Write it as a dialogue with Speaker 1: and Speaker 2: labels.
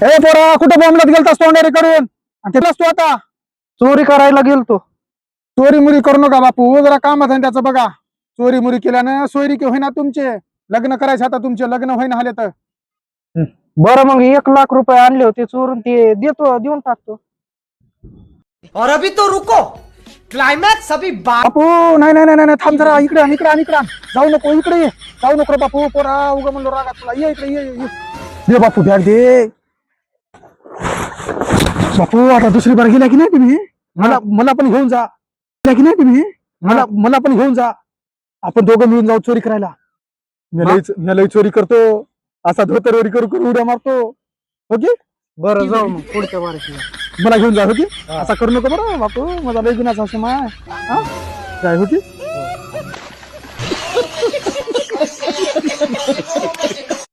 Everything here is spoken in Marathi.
Speaker 1: ए पोरा कुठं बॉम्बलात गेलतास तोंडारी करून आणि तिथलाच तू आता
Speaker 2: चोरी करायला गेलतो.
Speaker 1: चोरी मुरी करू नका बापू, जरा कामात आहे त्याचं बघा. चोरी मुरी केल्यानं सोयरी की होईना तुमचे लग्न करायचे, आता तुमचे लग्न होईना झाले तर.
Speaker 2: बरं मग 1,00,000 रुपये आणले होते चोरून, ते देऊन टाकतो.
Speaker 3: और अभी तो रुको, क्लाइमैक्स अभी
Speaker 1: बापू नाही नाही नाही नाही, थांब जरा, इकडे आण, इकडे आण, इकडे आण. जाऊ नको, इकडे ये. जाऊ नको रे बापू, पोरा उगा म्हणलो रागात तुला. ये इकडे, ये. दे बापू बॅग दे. बापू आता दुसरी बार गेला की नाही तुम्ही, मला पण घेऊन जा. गेला की नाही तुम्ही, मला पण घेऊन जा. आपण दोघं मिळून जाऊ चोरी करायला. मी लई चोरी करतो, असा धोतरवरी करू उड्या मारतो. ओके
Speaker 2: बरं जाऊ मग पुढच्या वर्षी.
Speaker 1: मला घेऊन जा. ओके असा करू नको बरं बापू, माझा लई गुन्हा असं माय. जाय. ओके